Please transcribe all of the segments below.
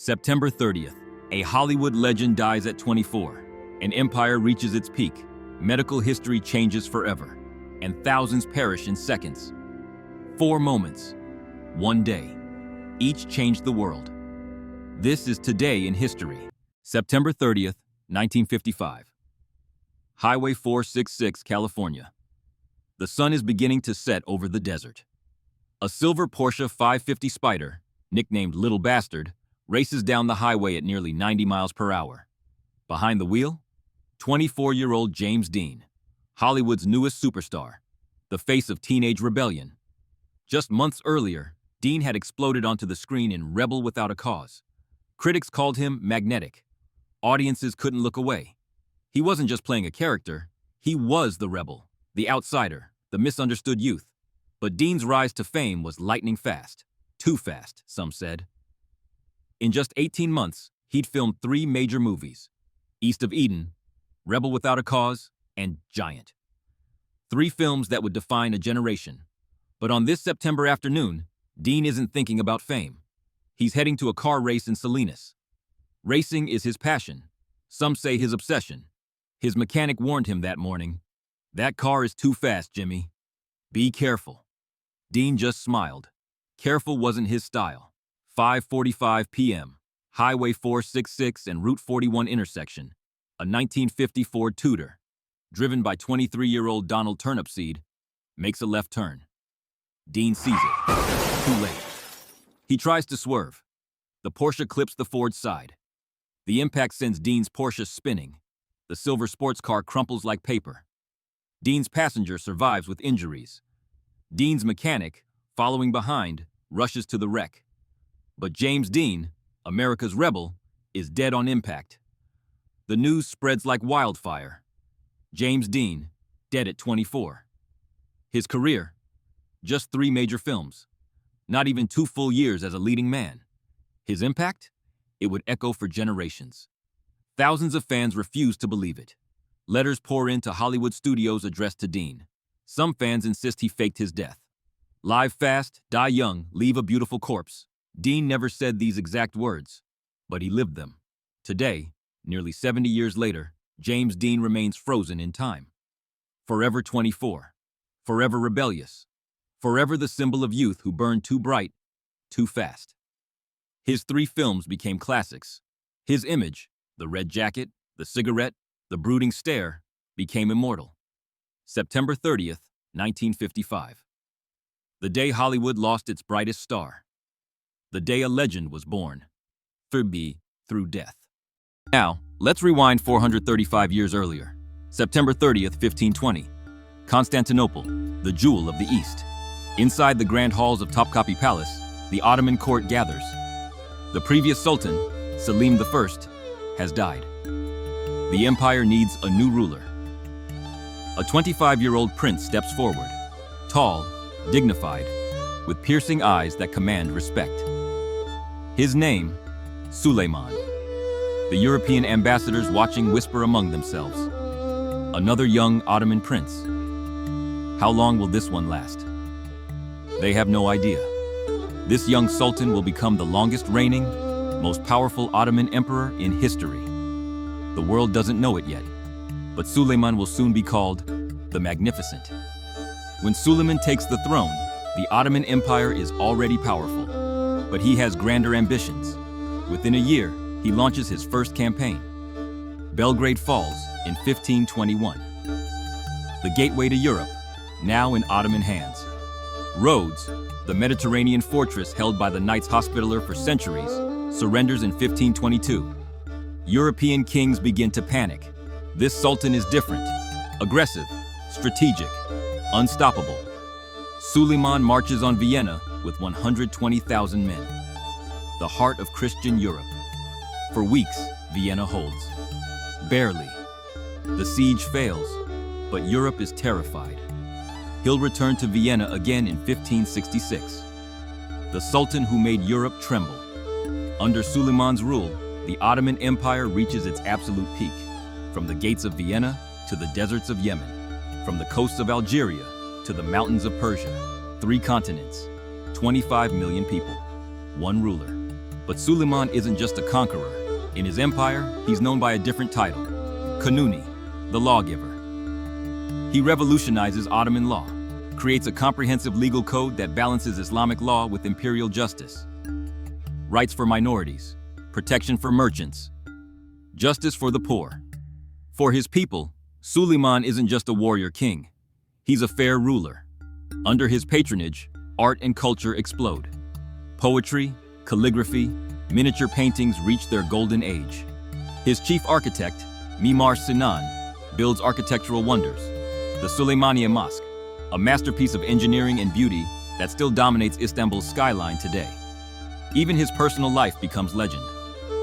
September 30th, a Hollywood legend dies at 24. An empire reaches its peak. Medical history changes forever, and thousands perish in seconds. 4 moments, one day, each changed the world. This is Today in History. September 30th, 1955. Highway 466, California. The sun is beginning to set over the desert. A silver Porsche 550 Spyder, nicknamed Little Bastard, races down the highway at nearly 90 miles per hour. Behind the wheel, 24-year-old James Dean, Hollywood's newest superstar, the face of teenage rebellion. Just months earlier, Dean had exploded onto the screen in Rebel Without a Cause. Critics called him magnetic. Audiences couldn't look away. He wasn't just playing a character, he was the rebel, the outsider, the misunderstood youth. But Dean's rise to fame was lightning fast. Too fast, some said. In just 18 months, he'd filmed 3 major movies: East of Eden, Rebel Without a Cause, and Giant. 3 films that would define a generation. But on this September afternoon, Dean isn't thinking about fame. He's heading to a car race in Salinas. Racing is his passion. Some say his obsession. His mechanic warned him that morning, "That car is too fast, Jimmy. Be careful." Dean just smiled. Careful wasn't his style. 5:45 p.m., Highway 466 and Route 41 intersection. A 1950 Ford Tudor, driven by 23-year-old Donald Turnipseed, makes a left turn. Dean sees it. Too late. He tries to swerve. The Porsche clips the Ford's side. The impact sends Dean's Porsche spinning. The silver sports car crumples like paper. Dean's passenger survives with injuries. Dean's mechanic, following behind, rushes to the wreck. But James Dean, America's rebel, is dead on impact. The news spreads like wildfire. James Dean, dead at 24. His career, just 3 major films. Not even 2 full years as a leading man. His impact? It would echo for generations. Thousands of fans refuse to believe it. Letters pour into Hollywood studios addressed to Dean. Some fans insist he faked his death. Live fast, die young, leave a beautiful corpse. Dean never said these exact words, but he lived them. Today, nearly 70 years later, James Dean remains frozen in time. Forever 24. Forever rebellious. Forever the symbol of youth who burned too bright, too fast. His 3 films became classics. His image, the red jacket, the cigarette, the brooding stare, became immortal. September 30th, 1955. The day Hollywood lost its brightest star. The day a legend was born. Through death. Now, let's rewind 435 years earlier. September 30th, 1520. Constantinople, the jewel of the East. Inside the grand halls of Topkapi Palace, the Ottoman court gathers. The previous Sultan, Selim I, has died. The empire needs a new ruler. A 25-year-old prince steps forward, tall, dignified, with piercing eyes that command respect. His name, Suleiman. The European ambassadors watching whisper among themselves. Another young Ottoman prince. How long will this one last? They have no idea. This young sultan will become the longest reigning, most powerful Ottoman emperor in history. The world doesn't know it yet, but Suleiman will soon be called the Magnificent. When Suleiman takes the throne, the Ottoman Empire is already powerful, but he has grander ambitions. Within a year, he launches his first campaign. Belgrade falls in 1521. The gateway to Europe, now in Ottoman hands. Rhodes, the Mediterranean fortress held by the Knights Hospitaller for centuries, surrenders in 1522. European kings begin to panic. This sultan is different, aggressive, strategic, unstoppable. Suleiman marches on Vienna with 120,000 men. The heart of Christian Europe. For weeks, Vienna holds. Barely. The siege fails, but Europe is terrified. He'll return to Vienna again in 1566. The Sultan who made Europe tremble. Under Suleiman's rule, the Ottoman Empire reaches its absolute peak. From the gates of Vienna to the deserts of Yemen. From the coasts of Algeria to the mountains of Persia. 3 continents, 25 million people, 1 ruler. But Suleiman isn't just a conqueror. In his empire, he's known by a different title, Kanuni, the lawgiver. He revolutionizes Ottoman law, creates a comprehensive legal code that balances Islamic law with imperial justice. Rights for minorities, protection for merchants, justice for the poor. For his people, Suleiman isn't just a warrior king. He's a fair ruler. Under his patronage, art and culture explode. Poetry, calligraphy, miniature paintings reach their golden age. His chief architect, Mimar Sinan, builds architectural wonders. The Süleymaniye Mosque, a masterpiece of engineering and beauty that still dominates Istanbul's skyline today. Even his personal life becomes legend.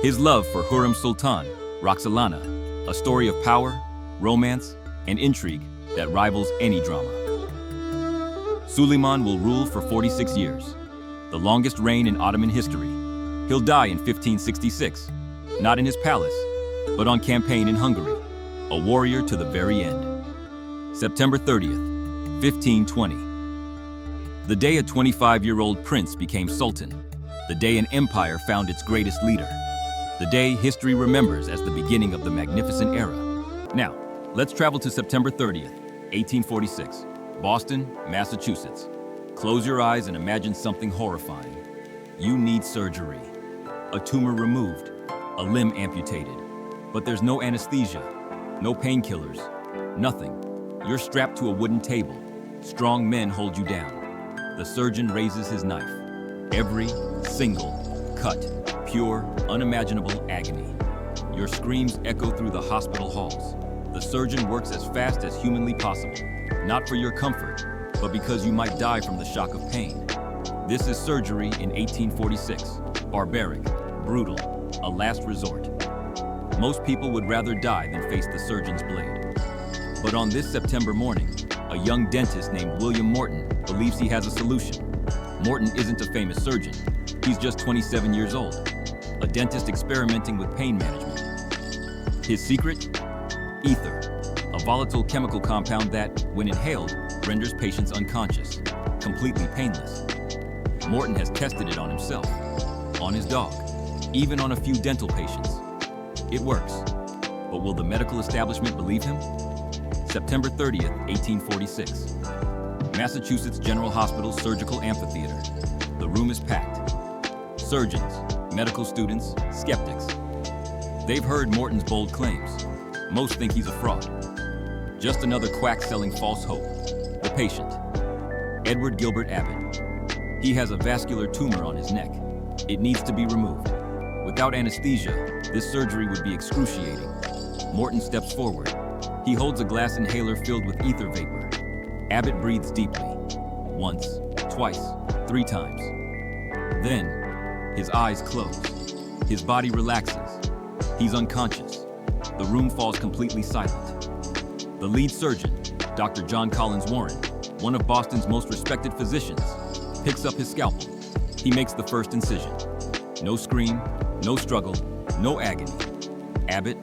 His love for Hürrem Sultan, Roxolana, a story of power, romance, and intrigue that rivals any drama. Suleiman will rule for 46 years, the longest reign in Ottoman history. He'll die in 1566, not in his palace, but on campaign in Hungary, a warrior to the very end. September 30th, 1520. The day a 25-year-old prince became sultan, the day an empire found its greatest leader, the day history remembers as the beginning of the magnificent era. Now, let's travel to September 30th, 1846, Boston, Massachusetts. Close your eyes and imagine something horrifying. You need surgery. A tumor removed, a limb amputated. But there's no anesthesia, no painkillers, nothing. You're strapped to a wooden table. Strong men hold you down. The surgeon raises his knife. Every single cut, pure, unimaginable agony. Your screams echo through the hospital halls. The surgeon works as fast as humanly possible, not for your comfort, but because you might die from the shock of pain. This is surgery in 1846. Barbaric, brutal, a last resort. Most people would rather die than face the surgeon's blade. But on this September morning, a young dentist named William Morton believes he has a solution. Morton isn't a famous surgeon. He's just 27 years old, a dentist experimenting with pain management. His secret? Ether, a volatile chemical compound that, when inhaled, renders patients unconscious, completely painless. Morton has tested it on himself, on his dog, even on a few dental patients. It works. But will the medical establishment believe him? September 30th, 1846. Massachusetts General Hospital Surgical Amphitheater. The room is packed. Surgeons, medical students, skeptics. They've heard Morton's bold claims. Most think he's a fraud. Just another quack selling false hope. The patient, Edward Gilbert Abbott. He has a vascular tumor on his neck. It needs to be removed. Without anesthesia, this surgery would be excruciating. Morton steps forward. He holds a glass inhaler filled with ether vapor. Abbott breathes deeply. Once, twice, 3 times. Then, his eyes close. His body relaxes. He's unconscious. The room falls completely silent. The lead surgeon, Dr. John Collins Warren, one of Boston's most respected physicians, picks up his scalpel. He makes the first incision. No scream, no struggle, no agony. Abbott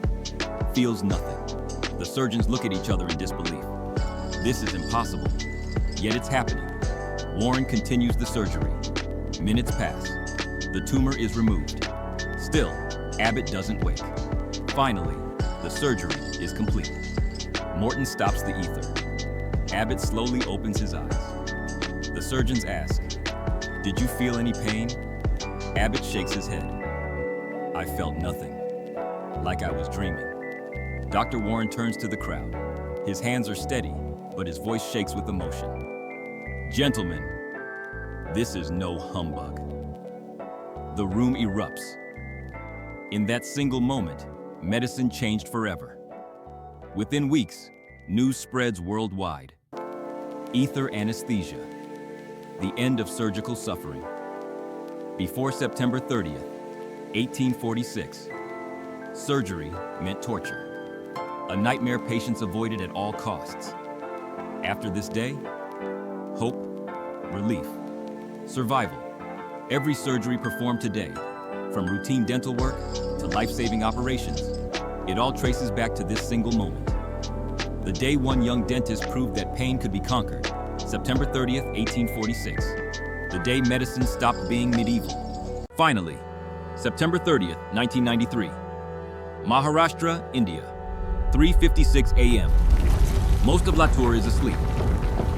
feels nothing. The surgeons look at each other in disbelief. This is impossible, yet it's happening. Warren continues the surgery. Minutes pass. The tumor is removed. Still, Abbott doesn't wake. Finally, the surgery is complete. Morton stops the ether. Abbott slowly opens his eyes. The surgeons ask, "Did you feel any pain?" Abbott shakes his head. "I felt nothing, like I was dreaming." Dr. Warren turns to the crowd. His hands are steady, but his voice shakes with emotion. "Gentlemen, this is no humbug." The room erupts. In that single moment, medicine changed forever. Within weeks, news spreads worldwide. Ether anesthesia, the end of surgical suffering. Before September 30th, 1846, surgery meant torture. A nightmare patients avoided at all costs. After this day, hope, relief, survival. Every surgery performed today, from routine dental work to life-saving operations, it all traces back to this single moment. The day one young dentist proved that pain could be conquered, September 30th, 1846. The day medicine stopped being medieval. Finally, September 30th, 1993. Maharashtra, India. 3:56 a.m. Most of Latur is asleep.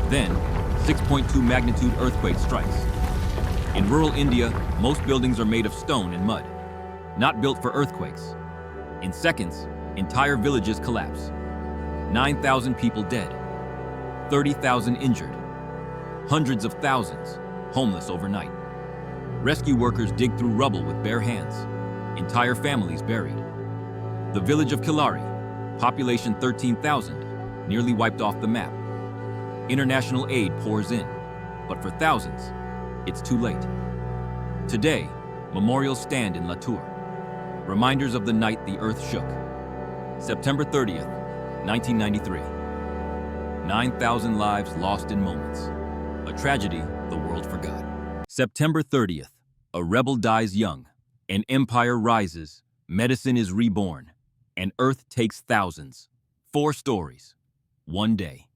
Then, 6.2 magnitude earthquake strikes. In rural India, most buildings are made of stone and mud, not built for earthquakes. In seconds, entire villages collapse. 9,000 people dead, 30,000 injured, hundreds of thousands homeless overnight. Rescue workers dig through rubble with bare hands, entire families buried. The village of Kilari, population 13,000, nearly wiped off the map. International aid pours in, but for thousands, it's too late. Today, memorials stand in Latur, reminders of the night the earth shook. September 30th, 1993. 9,000 lives lost in moments. A tragedy the world forgot. September 30th, a rebel dies young, an empire rises, medicine is reborn, and earth takes thousands. 4 stories, 1 day,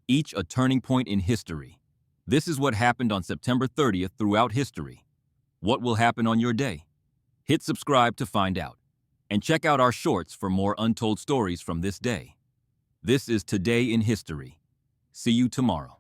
each a turning point in history. This is what happened on September 30th throughout history. What will happen on your day? Hit subscribe to find out, and check out our shorts for more untold stories from this day. This is Today in History. See you tomorrow.